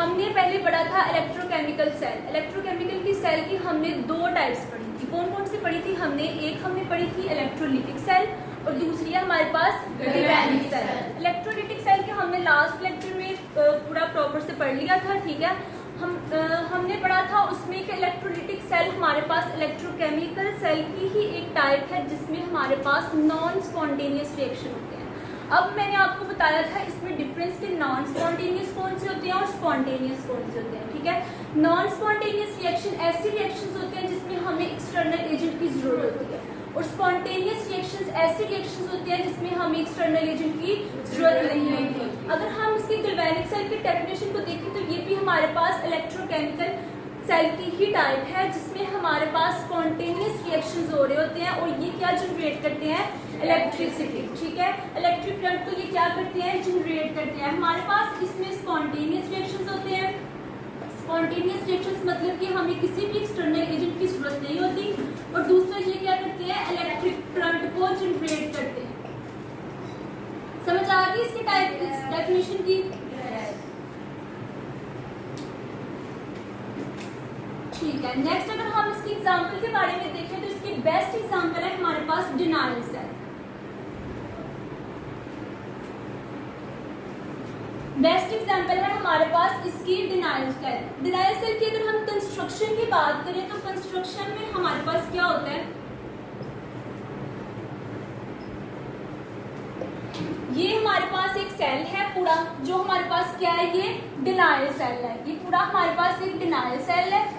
हमने पहले पढ़ा था इलेक्ट्रोकेमिकल सेल। इलेक्ट्रोकेमिकल की सेल की हमने दो टाइप्स पढ़ी थी। कौन कौन सी पढ़ी थी हमने? एक हमने पढ़ी थी इलेक्ट्रोलिटिक सेल और दूसरी है हमारे पास गैल्वेनिक सेल। इलेक्ट्रोलिटिक सेल के हमने लास्ट लेक्चर में पूरा प्रॉपर से पढ़ लिया था, ठीक है। हमने पढ़ा था उसमें कि इलेक्ट्रोलिटिक सेल हमारे पास इलेक्ट्रोकेमिकल सेल की ही एक टाइप है जिसमें हमारे पास नॉन स्पॉन्टेनियस रिएक्शन होते हैं। अब मैंने आपको बताया था इसमें डिफरेंस के नॉन स्पॉन्टेनियस कौन से होते हैं और स्पॉन्टेनियस कौन से होते हैं, ठीक है। नॉन स्पॉन्टेनियस रिएक्शन ऐसी रिएक्शंस होते हैं जिसमें हमें एक्सटर्नल एजेंट की जरूरत होती है, और स्पॉन्टेनियस रिएक्शंस ऐसी रिएक्शंस होती हैं जिसमें हमें एक्सटर्नल एजेंट की जरूरत नहीं होती। अगर हम इसकी गैल्वेनिक सेल की डेफिनेशन को देखें तो ये भी हमारे पास इलेक्ट्रोकेमिकल सेल की ही टाइप है जिसमें हमारे पास स्पॉन्टेनियस रिएक्शंस हो रहे होते हैं और ये क्या जनरेट करते हैं? इलेक्ट्रिसिटी, ठीक है। इलेक्ट्रिक करंट को ये क्या करते हैं? जनरेट करते हैं। हमारे पास इसमें स्पॉन्टेनियस रिएक्शंस होते हैं। स्पॉन्टेनियस रिएक्शंस मतलब कि हमें किसी भी एक्सटर्नल एजेंट की जरूरत नहीं होती, और दूसरा ये क्या करते हैं? इलेक्ट्रिक करंट को जनरेट करते हैं। समझ आ गई इसकी डेफिनेशन की? ठीक है। नेक्स्ट अगर हम इसकी एग्जांपल के बारे में देखें तो इसकी बेस्ट एग्जांपल है हमारे पास डिनायल सेल। बेस्ट एग्जांपल है हमारे पास इसकी डिनायल सेल। डिनायल सेल की अगर हम कंस्ट्रक्शन की बात करें तो कंस्ट्रक्शन में हमारे पास क्या होता है? ये हमारे पास एक सेल है पूरा, जो हमारे पास क्या है? ये डिनायल सेल है। ये पूरा हमारे पास एक डिनायल सेल है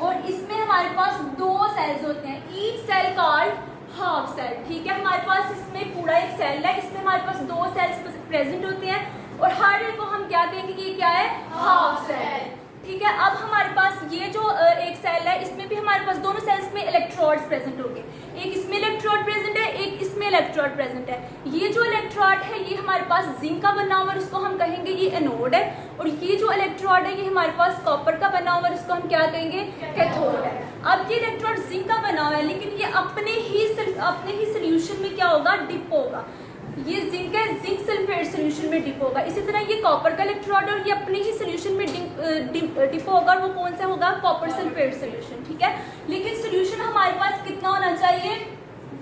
और इसमें हमारे पास दो सेल्स होते हैं। Each cell called half cell, ठीक है। हमारे पास इसमें पूरा एक सेल है, इसमें हमारे पास दो सेल्स प्रेजेंट होते हैं और हर एक को हम क्या कहेंगे कि ये क्या है? हाफ सेल, ठीक है। अब हमारे पास ये जो एक सेल है इसमें भी हमारे पास दोनों सेल्स में इलेक्ट्रोड्स प्रेजेंट होंगे। एक इसमें इलेक्ट्रोड प्रेजेंट है, एक इसमें इलेक्ट्रोड प्रेजेंट है। ये जो इलेक्ट्रोड है ये हमारे पास जिंक का बना हुआ है, उसको हम कहेंगे ये एनोड है, और ये जो इलेक्ट्रोड है ये हमारे पास कॉपर का बना हुआ है, उसको हम क्या कहेंगे? कैथोड है। अब ये इलेक्ट्रोड जिंक का बना हुआ है लेकिन ये अपने ही सोल्यूशन में क्या होगा? डिप होगा। ये जिंक है, जिंक सल्फेट सोल्यूशन में डिप होगा। इसी तरह ये कॉपर का इलेक्ट्रोड और ये अपने ही सोल्यूशन में डिप होगा, और वो कौन सा होगा? कॉपर सल्फेट सोल्यूशन, ठीक है। लेकिन सोल्यूशन हमारे पास कितना होना चाहिए?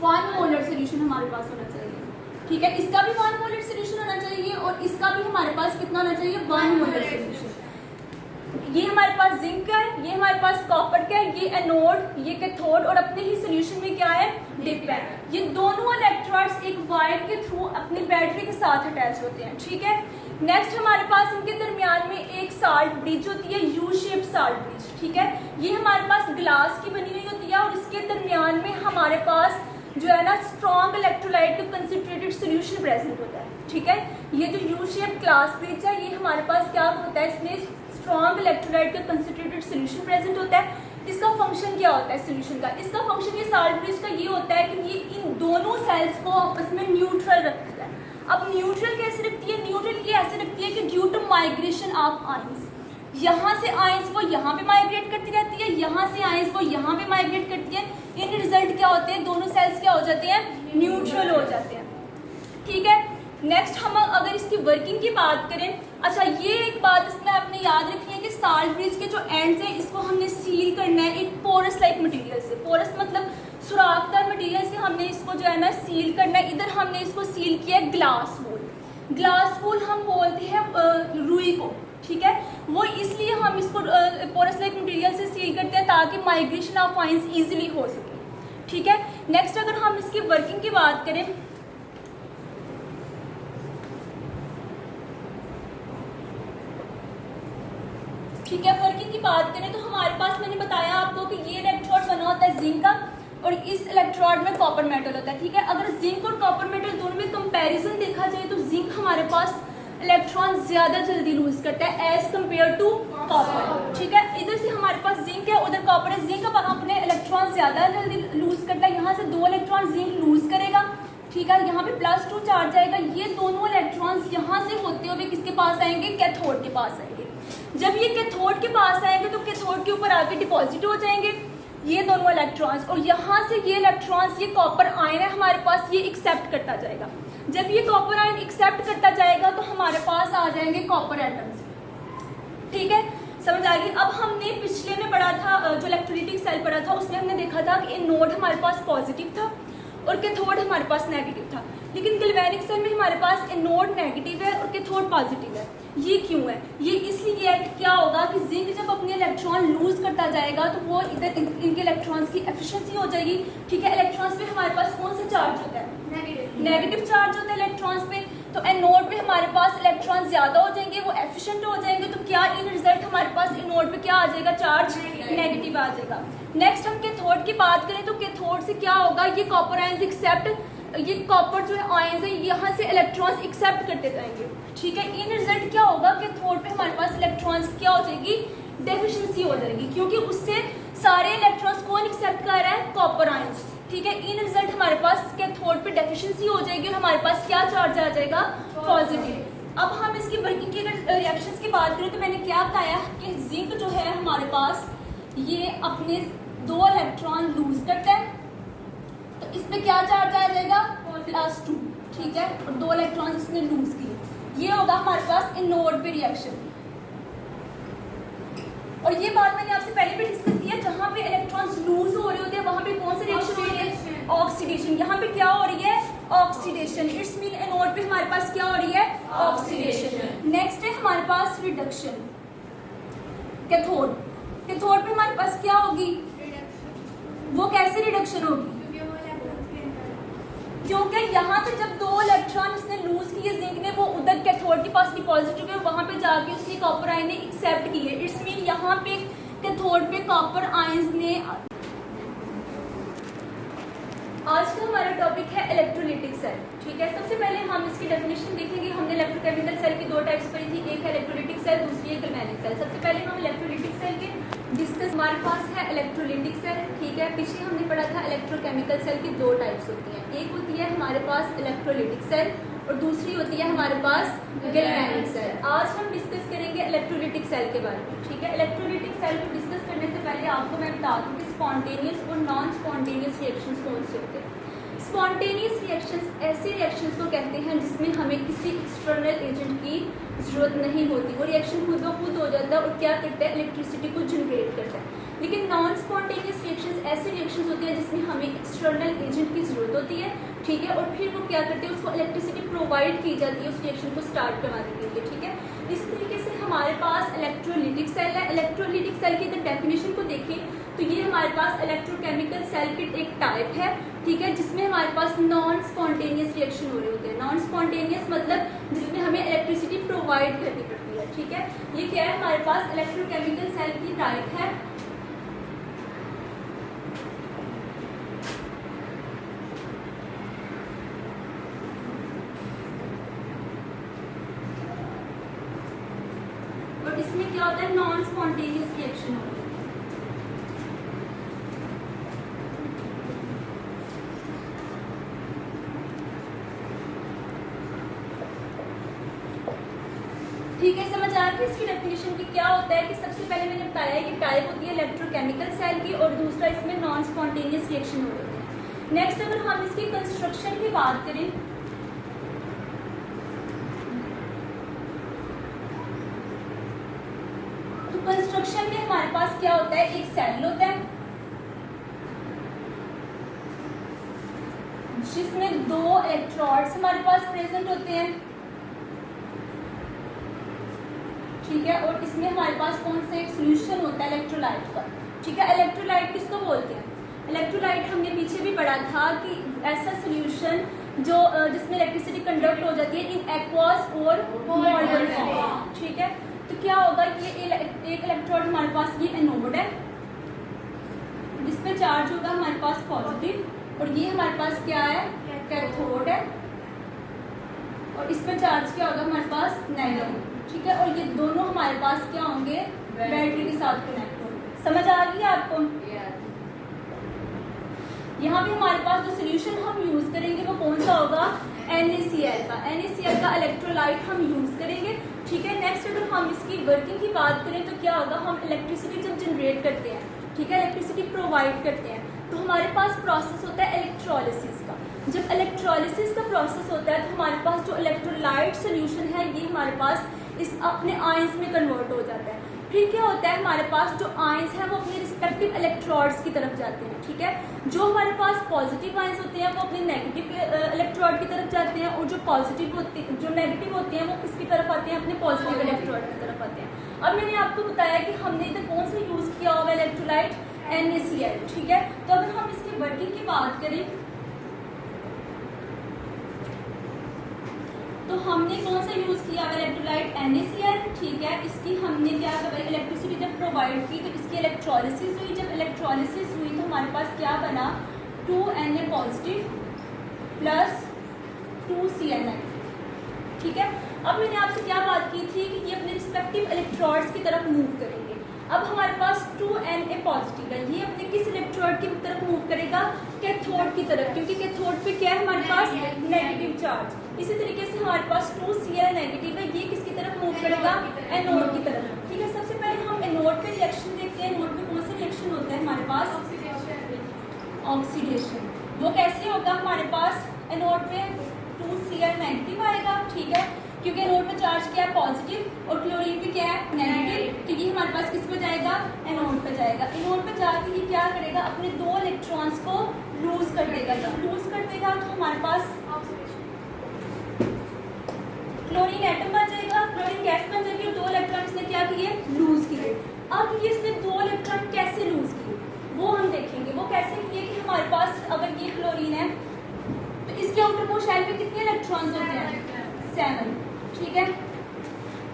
1 मोलर सोल्यूशन हमारे पास होना चाहिए, ठीक है। इसका भी 1 मोलर सोल्यूशन होना चाहिए और इसका भी हमारे पास कितना होना चाहिए? 1 मोलर सोल्यूशन। ये हमारे पास जिंक है, ये हमारे पास कॉपर का है, ये एनोड, ये कैथोड, और अपने ही सोल्यूशन में क्या है? डिप है। ये दोनों इलेक्ट्रोड्स एक वायर के थ्रू अपनी बैटरी के साथ अटैच होते हैं, ठीक है। नेक्स्ट हमारे पास इनके दरमियान में एक साल्ट ब्रिज होती है, यू शेप साल्ट ब्रिज, ठीक है। ये हमारे पास ग्लास की बनी हुई होती है और इसके दरमियान में हमारे पास जो है ना स्ट्रॉन्ग इलेक्ट्रोलाइट का कंसंट्रेटेड सोल्यूशन प्रेजेंट होता है, ठीक है। ये जो यू शेप ग्लास ब्रिज है ये हमारे पास क्या होता है? इसमें स्ट्रॉन्ग इलेक्ट्रोलाइट का कंसंट्रेटेड सोल्यूशन प्रेजेंट होता है। इसका फंक्शन क्या होता है सोल्यूशन का? इसका फंक्शन ये साल्ट ब्रिज का ये होता है कि ये इन दोनों सेल्स को आपस में न्यूट्रल रखता है। अब न्यूट्रल कैसे रखती है? न्यूट्रल ये ऐसे रखती है कि due to migration of ions, यहाँ से आयंस वो यहाँ पे माइग्रेट करती रहती है, यहाँ से आयंस वो यहाँ पे माइग्रेट करती है। इन रिजल्ट क्या होते हैं? दोनों सेल्स क्या हो जाते हैं? न्यूट्रल हो जाते हैं, ठीक है। नेक्स्ट हम अगर इसकी वर्किंग की बात करें, अच्छा ये एक बात इसमें आपने याद रखनी है कि साल्ट ब्रिज के जो एंड्स हैं इसको हमने सील करना है एक पोरस लाइक मटेरियल से। पोरस मतलब सुराखदार मटेरियल से हमने इसको जो है ना सील करना है। इधर हमने इसको सील किया है ग्लास वूल। ग्लास वूल हम बोलते हैं रुई को, ठीक है। वो इसलिए हम इसको पोरस लाइक मटेरियल से सील करते हैं ताकि माइग्रेशन ऑफ आयंस इजीली हो सके, ठीक है। नेक्स्ट अगर हम इसकी वर्किंग की बात करें, ठीक है, वर्किंग की बात करें तो हमारे पास मैंने बताया आपको कि ये इलेक्ट्रोड बना होता है जिंक का और इस इलेक्ट्रोड में कॉपर मेटल होता है, ठीक है। अगर जिंक और कॉपर मेटल दोनों में कंपैरिजन देखा जाए तो जिंक हमारे पास इलेक्ट्रॉन ज्यादा जल्दी लूज करता है एज कम्पेयर टू कॉपर, ठीक है। इधर से हमारे पास जिंक है, उधर कॉपर है। जिंक अपने इलेक्ट्रॉन ज्यादा जल्दी लूज करता है, यहाँ से 2 इलेक्ट्रॉन जिंक लूज करेगा, ठीक है। यहाँ पे +2 चार्ज आएगा। ये दोनों इलेक्ट्रॉन्स यहाँ से होते हुए किसके पास आएंगे? कैथोड के पास आएंगे। जब ये कैथोड के पास आएंगे तो कैथोड के ऊपर आके डिपॉजिट हो जाएंगे ये दोनों इलेक्ट्रॉन्स, और यहाँ से ये इलेक्ट्रॉन्स, ये कॉपर आयन है हमारे पास, ये एक्सेप्ट करता जाएगा। जब ये कॉपर आयन एक्सेप्ट करता जाएगा तो हमारे पास आ जाएंगे कॉपर एटम्स, ठीक है, समझ आ गई। अब हमने पिछले में पढ़ा था, जो इलेक्ट्रोलिटिक सेल पढ़ा था, उसमें हमने देखा था कि एनोड हमारे पास पॉजिटिव था और कैथोड हमारे पास नेगेटिव था। लेकिन गैल्वेनिक सेल में हमारे पास एनोड नेगेटिव है और कैथोड पॉजिटिव है। ये क्यों है? ये इसलिए है कि क्या होगा कि जिंक जब अपने इलेक्ट्रॉन लूज करता जाएगा तो वो इधर इनके इलेक्ट्रॉन्स की एफिशिएंसी हो जाएगी। ठीक है, इलेक्ट्रॉन्स पे हमारे पास कौन सा चार्ज होता है? नेगेटिव चार्ज होता है इलेक्ट्रॉन्स पे। तो एनोड पे हमारे पास इलेक्ट्रॉन ज्यादा हो जाएंगे, वो एफिशिएंट हो जाएंगे। तो क्या इन रिजल्ट हमारे पास एनोड पे क्या आ जाएगा? चार्ज नेगेटिव आ जाएगा। नेक्स्ट हम कैथोड की बात करें तो कैथोड से क्या होगा? ये कॉपर आयंस एक्सेप्ट, ये कॉपर जो है आयंस है यहाँ से इलेक्ट्रॉन्स एक्सेप्ट करते जाएंगे। ठीक है, इन रिजल्ट क्या होगा? कैथोड पे हमारे पास इलेक्ट्रॉन्स क्या हो जाएगी? डेफिशिएंसी हो जाएगी, क्योंकि उससे सारे इलेक्ट्रॉन्स कौन एक्सेप्ट कर रहा है? Copper ions. ठीक है, इन रिजल्ट हमारे पास कैथोड पे डेफिशिएंसी हो जाएगी और हमारे पास क्या चार्ज आ जाएगा? पॉजिटिव। अब हम इसकी वर्किंग की अगर रिएक्शंस की बात करें तो मैंने क्या बताया कि जिंक जो है हमारे पास ये अपने 2 इलेक्ट्रॉन लूज करता है, तो इसमें क्या चार्ज आ जाएगा? +2। ठीक है, और 2 इलेक्ट्रॉन इसने लूज किए। ये होगा हमारे पास एनोड पे रिएक्शन। और ये बात मैंने आपसे पहले भी डिस्कस किया, जहाँ पे इलेक्ट्रॉन्स लूज हो रहे होते हैं वहां पे कौन सी रिएक्शन हो रही है? ऑक्सीडेशन। यहाँ पे क्या हो रही है? ऑक्सीडेशन। इट्स मीन एनोड पे हमारे पास क्या हो रही है? ऑक्सीडेशन। नेक्स्ट है हमारे पास रिडक्शन। कैथोड, कैथोड पे हमारे पास क्या होगी? वो कैसे रिडक्शन होगी? क्योंकि यहाँ से जब 2 इलेक्ट्रॉन इसने लूज किए जिंक ने, वो उधर कैथोड के पास डिपॉजिट हो गए, वहां पे जाके उसने कॉपर आयन ने एक्सेप्ट किए। इट्स मीन यहाँ पे कैथोड पे कॉपर आयंस ने। आज का हमारा टॉपिक है इलेक्ट्रोलिटिक सेल। ठीक है, सबसे पहले हम इसकी डेफिनेशन देखेंगे। हमने इलेक्ट्रोकेमिकल सेल की 2 टाइप्स पढ़ी थी, एक है इलेक्ट्रोलिटिक सेल, दूसरी है गैल्वेनिक सेल। सबसे पहले हम इलेक्ट्रोलिटिक सेल के डिस्कस। हमारे पास है इलेक्ट्रोलिटिक सेल। ठीक है, पीछे हमने पढ़ा था इलेक्ट्रोकेमिकल सेल की 2 टाइप्स होती हैं, एक होती है हमारे पास इलेक्ट्रोलिटिक सेल और दूसरी होती है हमारे पास गैल्वेनिक सेल। आज हम डिस्कस करेंगे इलेक्ट्रोलिटिक सेल के बारे में। ठीक है, इलेक्ट्रोलिटिक सेल को डिस्कस करने से पहले आपको मैं बता दूं कि स्पॉन्टेनियस और नॉन स्पॉन्टेनियस रिएक्शंस कौन से होते हैं। स्पॉन्टेनियस रिएक्शंस ऐसे रिएक्शंस को कहते हैं जिसमें हमें किसी एक्सटर्नल एजेंट की जरूरत नहीं होती, वो रिएक्शन खुद ब खुद हो जाता है और क्या करता है? इलेक्ट्रिसिटी को जनरेट करता है। लेकिन नॉन स्पॉन्टेनियस रिएक्शंस ऐसे रिएक्शंस होती हैं जिसमें हमें एक्सटर्नल एजेंट की जरूरत होती है। ठीक है, और फिर वो क्या करते हैं? उसको इलेक्ट्रिसिटी प्रोवाइड की जाती है उस रिएक्शन को स्टार्ट करवाने के लिए। ठीक है, इस तरीके से हमारे पास इलेक्ट्रोलिटिक सेल है। इलेक्ट्रोलिटिक सेल की अगर डेफिनेशन को देखें तो ये हमारे पास इलेक्ट्रोकेमिकल सेल की एक टाइप है। ठीक है, जिसमें हमारे पास नॉन स्पॉन्टेनियस रिएक्शन हो रहे होते हैं। नॉन स्पॉन्टेनियस मतलब जिसमें हमें इलेक्ट्रिसिटी प्रोवाइड करनी पड़ती है। ठीक है, ये क्या है? हमारे पास इलेक्ट्रोकेमिकल सेल की टाइप है। और इसमें क्या होता है? नॉन स्पॉन्टेनियस रिएक्शन होती है। ठीक है, समझ आ रही है इसकी डेफिनेशन की क्या होता है? कि सबसे पहले मैंने बताया कि टाइप होती है इलेक्ट्रोकेमिकल सेल की और दूसरा इसमें नॉन स्पॉन्टेनियस रिएक्शन हो रही है। नेक्स्ट अगर हम इसकी कंस्ट्रक्शन की बात करें तो कंस्ट्रक्शन में हमारे पास क्या होता है? एक सेल होता है जिसमें 2 इलेक्ट्रोड्स हमारे पास प्रेजेंट होते हैं। ठीक है, और इसमें हमारे पास कौन सा एक सोल्यूशन होता है? इलेक्ट्रोलाइट का। ठीक है, इलेक्ट्रोलाइट किसको बोलते हैं? इलेक्ट्रोलाइट हमने पीछे भी पढ़ा था कि ऐसा सोल्यूशन जो जिसमें इलेक्ट्रिसिटी कंडक्ट हो जाती है इन एक्वस और मॉडल फॉर्म। ठीक है, तो क्या होगा? ये एक इलेक्ट्रोड हमारे पास ये एनोड है जिसपे चार्ज होगा हमारे पास पॉजिटिव, और ये हमारे पास क्या है? कैथोड है, और इसमें चार्ज क्या होगा? हमारे पास नेगेटिव। ठीक है, और ये दोनों हमारे पास क्या होंगे? बैटरी के साथ कनेक्ट होंगे। समझ आ रही है आपको? यहाँ पे हमारे पास जो सोल्यूशन हम यूज करेंगे वो कौन सा होगा? NaCl का। NaCl का इलेक्ट्रोलाइट हम यूज करेंगे। ठीक है, नेक्स्ट अगर हम इसकी वर्किंग की बात करें तो क्या होगा? हम इलेक्ट्रिसिटी जब जनरेट करते हैं, ठीक है, इलेक्ट्रिसिटी प्रोवाइड करते हैं, तो हमारे पास प्रोसेस होता है इलेक्ट्रोलिसिस का। जब इलेक्ट्रोलिसिस का प्रोसेस होता है तो हमारे पास जो इलेक्ट्रोलाइट सोल्यूशन है ये हमारे पास इस अपने आयंस में कन्वर्ट हो जाता है। फिर क्या होता है, हमारे पास जो आयंस हैं वो अपने रिस्पेक्टिव इलेक्ट्रोड्स की तरफ जाते हैं, ठीक है। जो हमारे पास पॉजिटिव आयंस होते हैं वो अपने नेगेटिव इलेक्ट्रोड की तरफ जाते हैं, और जो नेगेटिव होते हैं वो किसकी तरफ आते हैं, अपने पॉजिटिव इलेक्ट्रोड की तरफ आते हैं। अब मैंने आपको बताया कि हमने इधर कौन सा यूज़ किया हुआ इलेक्ट्रोलाइट, NaCl, ठीक है। तो अगर हम इसकी वर्किंग की बात करें तो हमने कौन सा यूज़ किया इलेक्ट्रोलाइट, NaCl, ठीक है। इसकी हमने क्या करा, इलेक्ट्रिसिटी जब प्रोवाइड की तो इसकी इलेक्ट्रोलिसिस हुई। जब इलेक्ट्रोलिसिस हुई तो हमारे पास क्या बना, 2Na positive plus 2Cl negative, ठीक है। अब मैंने आपसे क्या बात की थी कि ये अपने रिस्पेक्टिव इलेक्ट्रोड्स की तरफ मूव करेंगे। अब हमारे पास 2Na पॉजिटिव है, ये अपने किस इलेक्ट्रोड की तरफ मूव करेगा, कैथोड की तरफ, क्योंकि कैथोड पे क्या है हमारे पास नेगेटिव चार्ज। इसी तरीके से हमारे पास 2Cl नेगेटिव है, ये किसकी तरफ मूव करेगा, एनोड की तरफ, ठीक है। सबसे पहले हम एनोड पे रिएक्शन देखते हैं। एनोड पे कौन सा रिएक्शन होता है हमारे पास, ऑक्सीडेशन। वो कैसे होगा, हमारे पास एनोड पे 2Cl नेगेटिव आएगा, ठीक है, क्योंकि एनोड पे चार्ज क्या है, पॉजिटिव, और क्लोरीन पे क्या है, नेगेटिव, तो ये हमारे पास किस पे जाएगा, एनोड पे जाएगा। एनोड पे जाके ये क्या करेगा, अपने 2 इलेक्ट्रॉन्स को लूज कर देगा। जब लूज कर देगा तो हमारे पास क्लोरीन एटम बन जाएगा, क्लोरीन गैस बन जाएगी, और 2 इलेक्ट्रॉन इसने क्या किए, लूज किए। अब ये इसने 2 इलेक्ट्रॉन कैसे लूज किए वो हम देखेंगे। वो कैसे किए कि हमारे पास अगर ये क्लोरीन है तो इसके आउटर मोस्ट शेल पे कितने इलेक्ट्रॉन्स होते हैं, 7, ठीक है।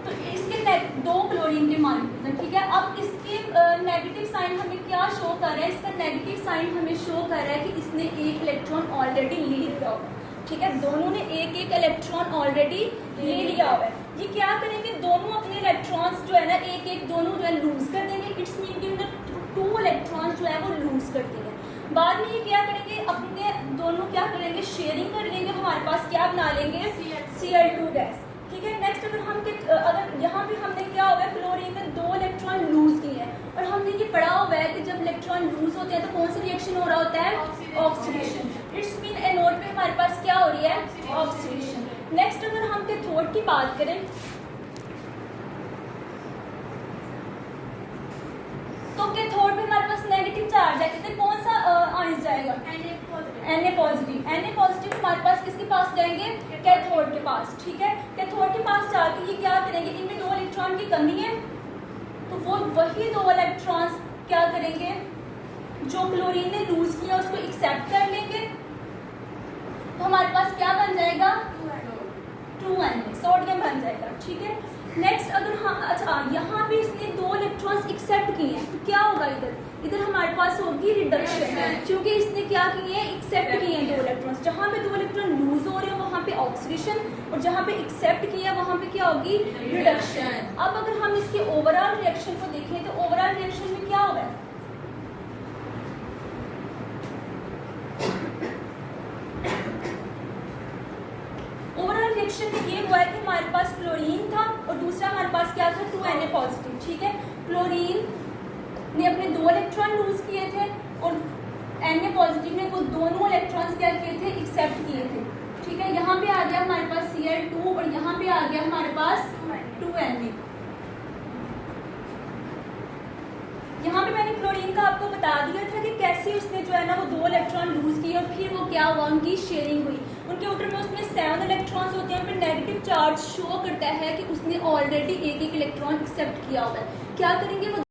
तो इसके 2 क्लोरीन के मॉलिक्यूल्स हैं, ठीक है। अब इसके नेगेटिव साइन हमें क्या शो कर रहा है, इसका नेगेटिव साइन हमें शो कर रहा है कि इसने 1 इलेक्ट्रॉन ऑलरेडी ले लिया होगा, ठीक है। दोनों ने 1 इलेक्ट्रॉन ऑलरेडी ले लिया हुआ है। ये क्या करेंगे, दोनों अपने इलेक्ट्रॉन्स जो है ना 1 दोनों जो है लूज कर देंगे। इट्स मीन कि 2 इलेक्ट्रॉन्स जो है वो लूज कर देंगे। बाद में ये क्या करेंगे, अपने दोनों क्या करेंगे, शेयरिंग कर लेंगे, हमारे पास क्या बना लेंगे, Cl2 गैस, ठीक है। नेक्स्ट अगर यहाँ पे हमने क्या हुआ है, क्लोरीन ने 2 इलेक्ट्रॉन लूज किए हैं, और हमने ये पढ़ा हुआ है कि जब इलेक्ट्रॉन लूज होते हैं तो कौन सा रिएक्शन हो रहा होता है, ऑक्सीडेशन। इट्स मीन एनोड पे हमारे पास क्या हो रही है, ऑक्सीडेशन। नेक्स्ट अगर हम कैथोड की बात करें तो कैथोड पे हमारे पास नेगेटिव चार्ज है, कितने कौन सा आयंस जाएगा, Na पॉजिटिव। Na पॉजिटिव हमारे पास किसके पास जाएंगे, कैथोड के पास, ठीक है। कैथोड के पास जाके ये क्या करेंगे, इनमें 2 इलेक्ट्रॉन की कमी है तो वो वही 2 इलेक्ट्रॉन्स क्या करेंगे, जो क्लोरीन ने लूज किया उसको एक्सेप्ट कर लेंगे, तो हमारे पास क्या बन जाएगा, 2Na सोडियम बन जाएगा, ठीक है। नेक्स्ट अगर हम अच्छा यहाँ पे इसने 2 इलेक्ट्रॉन्स एक्सेप्ट किए हैं तो क्या होगा, इधर हमारे पास होगी रिडक्शन, क्योंकि इसने क्या किए हैं, एक्सेप्ट किए हैं 2 इलेक्ट्रॉन्स। जहाँ पे 2 इलेक्ट्रॉन लूज हो रहे हैं वहाँ पे ऑक्सीडेशन, और जहाँ पे एक्सेप्ट किया वहाँ पे क्या होगी, रिडक्शन। अब अगर हम इसके ओवरऑल रिएक्शन को देखें तो ओवरऑल रिएक्शन में क्या होगा, ओवरऑल रिएक्शन में ये हुआ है कि हमारे पास क्लोरीन था और दूसरा हमारे पास क्या था, 2Na पॉजिटिव, ठीक है। क्लोरीन ने अपने 2 इलेक्ट्रॉन लूज किए थे और Na पॉजिटिव ने वो दोनों इलेक्ट्रॉन्स क्या किए थे, एक्सेप्ट किए थे, ठीक है। यहाँ पे आ गया हमारे पास Cl2 और यहाँ पे आ गया हमारे पास 2Na। यहाँ पे मैंने क्लोरीन का आपको बता दिया था कि कैसे उसने जो है ना वो 2 इलेक्ट्रॉन लूज किए और फिर वो क्या हुआ, उनकी शेयरिंग हुई। उनके आउटर में उसमें 7 इलेक्ट्रॉन्स होते हैं, फिर नेगेटिव चार्ज शो करता है कि उसने ऑलरेडी 1 इलेक्ट्रॉन एक्सेप्ट किया हुआ है। क्या करेंगे वो